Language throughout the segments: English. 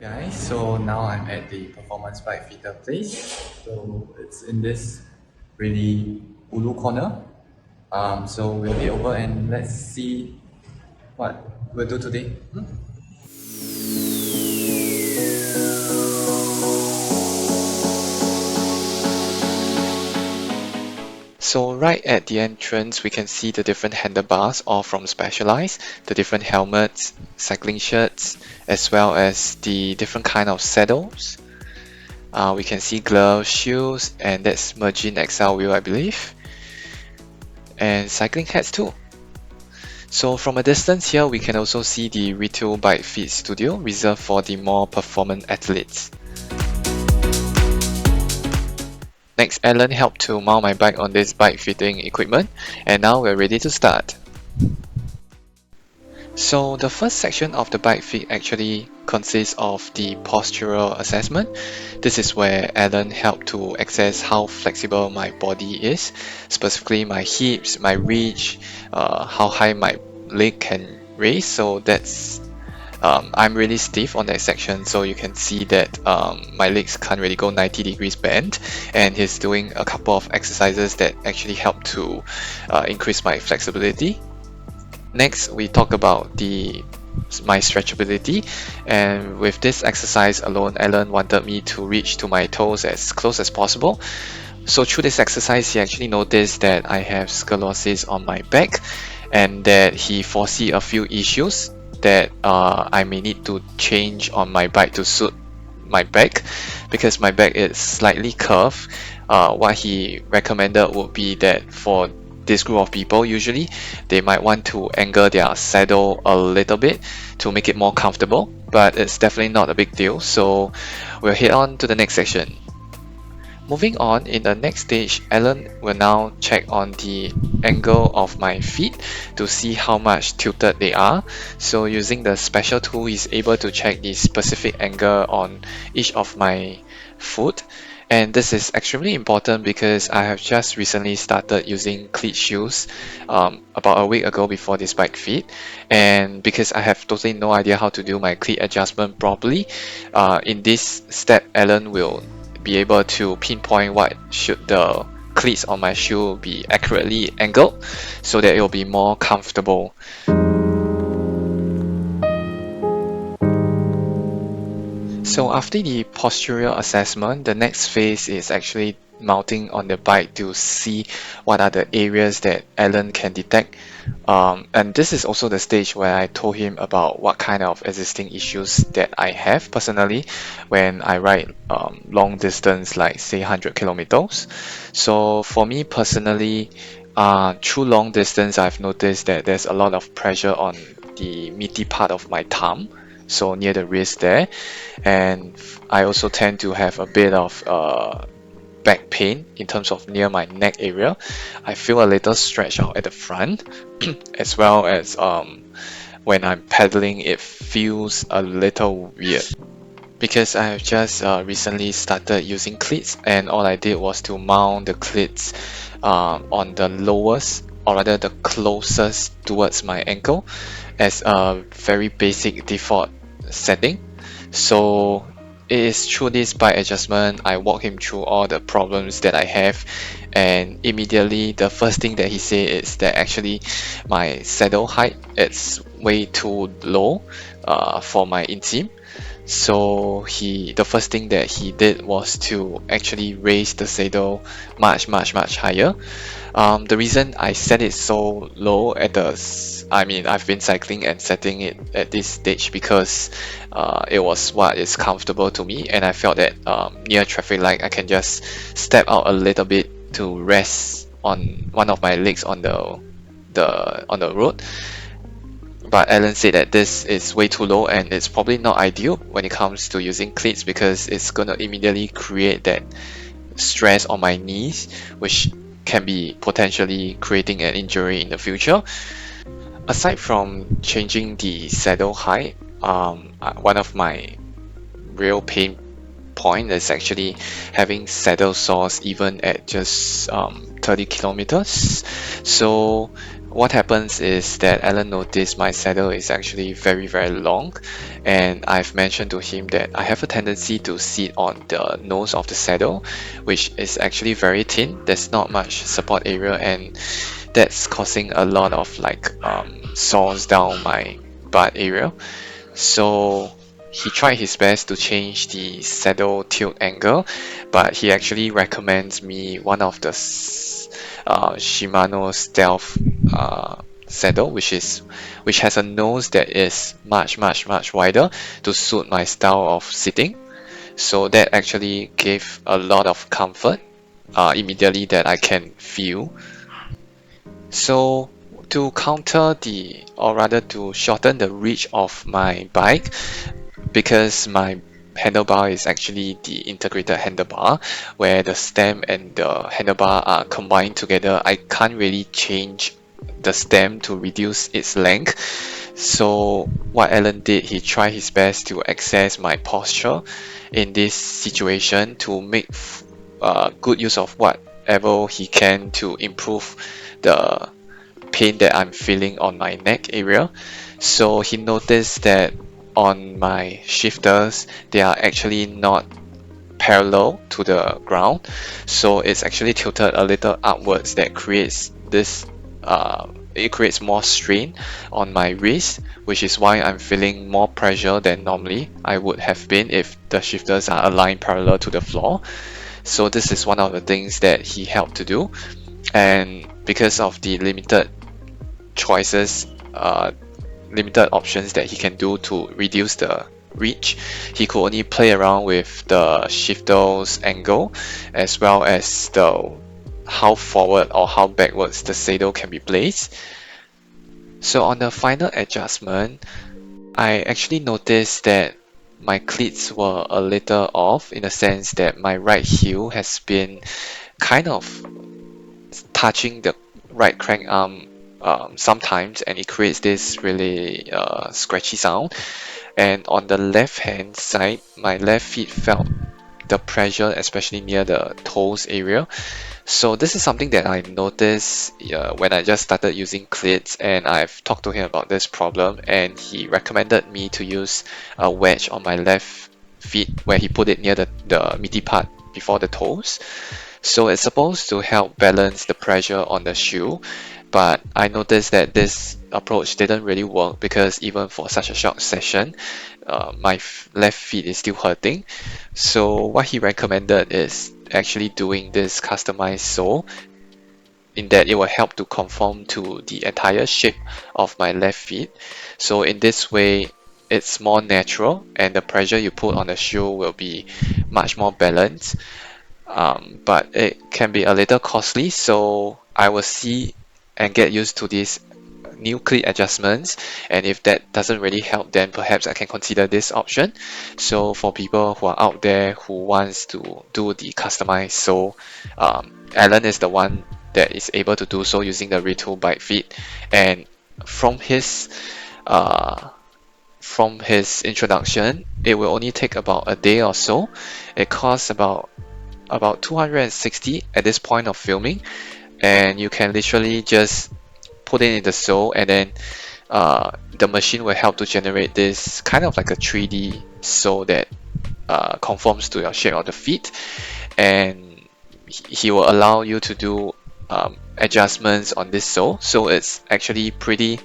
Guys, so now I'm at the Performance Bike Fitter place. So it's in this really ulu corner. So we'll be over and let's see what we'll do today. So right at the entrance, we can see the different handlebars, all from Specialized, the different helmets, cycling shirts, as well as the different kind of saddles. We can see gloves, shoes, and that's Mergin XL wheel, I believe, and cycling hats too. So from a distance here, we can also see the retail bike fit studio reserved for the more performant athletes. Next, Alan helped to mount my bike on this bike fitting equipment, and now we're ready to start. So the first section of the bike fit actually consists of the postural assessment. This is where Alan helped to assess how flexible my body is, specifically my hips, my reach, how high my leg can raise. So that's I'm really stiff on that section, so you can see that my legs can't really go 90 degrees bend, and he's doing a couple of exercises that actually help to increase my flexibility. Next, we talk about my stretchability, and with this exercise alone, Alan wanted me to reach to my toes as close as possible. So through this exercise, he actually noticed that I have scoliosis on my back, and that he foresee a few issues that I may need to change on my bike to suit my back, because my back is slightly curved. What he recommended would be that for this group of people, usually they might want to angle their saddle a little bit to make it more comfortable, but it's definitely not a big deal. So we'll head on to the next section. Moving on, in the next stage, Alan will now check on the angle of my feet to see how much tilted they are. So using the special tool, he's able to check the specific angle on each of my foot. And this is extremely important because I have just recently started using cleat shoes about a week ago before this bike fit. And because I have totally no idea how to do my cleat adjustment properly, in this step, Alan will be able to pinpoint what should the cleats on my shoe be accurately angled so that it will be more comfortable. So after the postural assessment, the next phase is actually mounting on the bike to see what are the areas that Alan can detect. And this is also the stage where I told him about what kind of existing issues that I have personally when I ride long distance, like say 100 kilometers. So for me personally, through long distance, I've noticed that there's a lot of pressure on the meaty part of my thumb, so near the wrist there, and I also tend to have a bit of back pain in terms of near my neck area. I feel a little stretch out at the front, as well as when I'm pedaling, it feels a little weird. Because I have just recently started using cleats, and all I did was to mount the cleats on the lowest, or rather the closest towards my ankle, as a very basic default setting. So it is through this bike adjustment I walk him through all the problems that I have, and immediately the first thing that he said is that actually my saddle height is way too low for my inseam. So the first thing that he did was to actually raise the saddle much higher. The reason I set it so low I mean, I've been cycling and setting it at this stage because it was what is comfortable to me, and I felt that near traffic light I can just step out a little bit to rest on one of my legs on the road. But Alan said that this is way too low, and it's probably not ideal when it comes to using cleats because it's gonna immediately create that stress on my knees, which can be potentially creating an injury in the future. Aside from changing the saddle height, one of my real pain point is actually having saddle sores even at just 30 kilometers. So what happens is that Alan noticed my saddle is actually very, very long, and I've mentioned to him that I have a tendency to sit on the nose of the saddle, which is actually very thin. There's not much support area, and that's causing a lot of like sores down my butt area. So he tried his best to change the saddle tilt angle, but he actually recommends me one of the Shimano Stealth saddle, which has a nose that is much wider to suit my style of sitting. So that actually gave a lot of comfort immediately that I can feel. So to counter the, or rather to shorten the reach of my bike, because my handlebar is actually the integrated handlebar where the stem and the handlebar are combined together, I can't really change the stem to reduce its length. So what Alan did, he tried his best to access my posture in this situation to make good use of whatever he can to improve the pain that I'm feeling on my neck area. So he noticed that on my shifters, they are actually not parallel to the ground. So it's actually tilted a little upwards that creates this, it creates more strain on my wrist, which is why I'm feeling more pressure than normally I would have been if the shifters are aligned parallel to the floor. So this is one of the things that he helped to do. And because of the choices, limited options that he can do to reduce the reach, he could only play around with the shifter's angle as well as the how forward or how backwards the saddle can be placed. So on the final adjustment, I actually noticed that my cleats were a little off in the sense that my right heel has been kind of touching the right crank arm sometimes, and it creates this really scratchy sound. And on the left hand side, my left feet felt the pressure, especially near the toes area. So this is something that I noticed when I just started using cleats, and I've talked to him about this problem, and he recommended me to use a wedge on my left feet where he put it near the meaty part before the toes. So it's supposed to help balance the pressure on the shoe, but I noticed that this approach didn't really work because even for such a short session, my left feet is still hurting. So what he recommended is actually doing this customized sole, in that it will help to conform to the entire shape of my left feet. So in this way, it's more natural and the pressure you put on the shoe will be much more balanced. But it can be a little costly, so I will see and get used to these new cleat adjustments, and if that doesn't really help, then perhaps I can consider this option. So for people who are out there who wants to do the customized sole, Alan is the one that is able to do so using the Retool Bike Fit, and from his uh, from his introduction, it will only take about a day or so. It costs about 260 at this point of filming, and you can literally just put it in the sole, and then the machine will help to generate this kind of like a 3D sole that conforms to your shape of the feet, and he will allow you to do adjustments on this sole. So it's actually pretty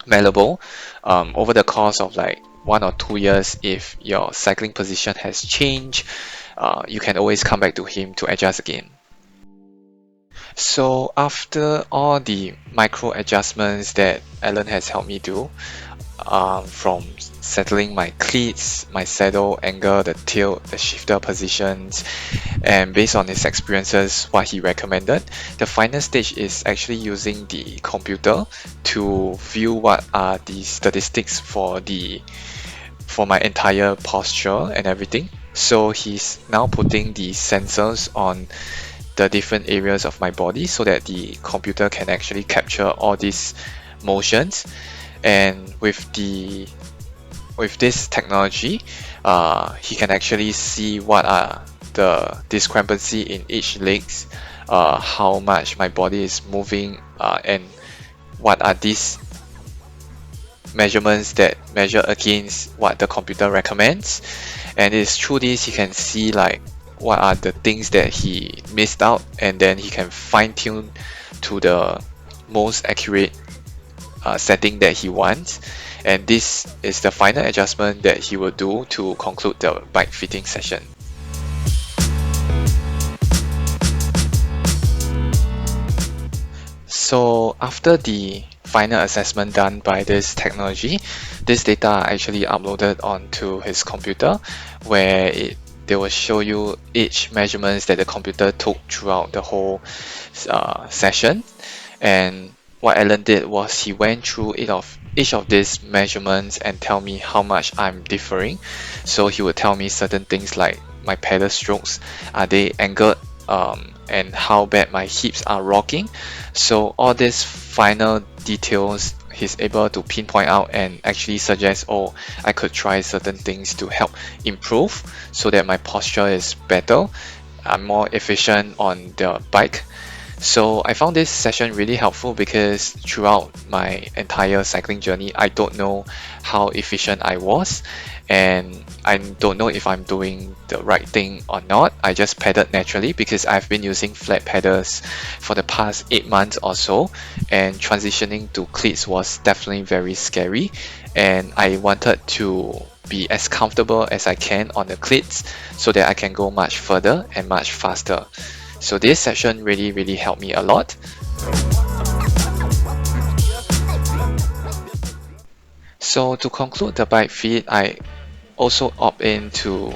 malleable over the course of like 1 or 2 years. If your cycling position has changed, you can always come back to him to adjust again. So after all the micro adjustments that Alan has helped me do, from settling my cleats, my saddle angle, the tilt, the shifter positions, and based on his experiences, what he recommended, the final stage is actually using the computer to view what are the statistics for my entire posture and everything. So he's now putting the sensors on the different areas of my body so that the computer can actually capture all these motions. And with this technology, he can actually see what are the discrepancy in each legs, how much my body is moving, and what are these measurements that measure against what the computer recommends, and it's through this he can see like what are the things that he missed out, and then he can fine-tune to the most accurate setting that he wants, and this is the final adjustment that he will do to conclude the bike fitting session. So after the final assessment done by this technology, this data are actually uploaded onto his computer, where they will show you each measurements that the computer took throughout the whole session. And what Alan did was he went through each of these measurements and tell me how much I'm differing. So he would tell me certain things like my pedal strokes, are they angled, and how bad my hips are rocking. So all these final details he's able to pinpoint out and actually suggest, oh, I could try certain things to help improve so that my posture is better, I'm more efficient on the bike. So I found this session really helpful because throughout my entire cycling journey, I don't know how efficient I was, and I don't know if I'm doing the right thing or not. I just pedaled naturally because I've been using flat pedals for the past 8 months or so, and transitioning to cleats was definitely very scary, and I wanted to be as comfortable as I can on the cleats so that I can go much further and much faster. So this session really helped me a lot. So to conclude the bike fit, I also opt in to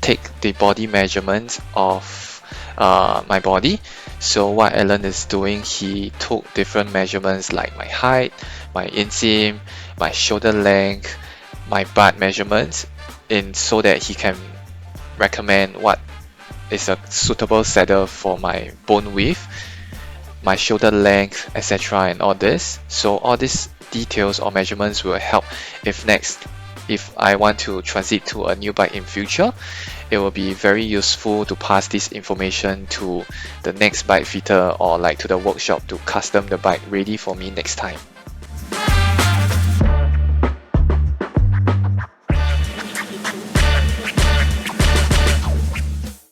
take the body measurements of my body. So what Alan is doing, he took different measurements like my height, my inseam, my shoulder length, my butt measurements, so that he can recommend what is a suitable saddle for my bone width, my shoulder length, etc. and all this. So all these details or measurements will help if I want to transit to a new bike in future. It will be very useful to pass this information to the next bike fitter or like to the workshop to custom the bike ready for me next time.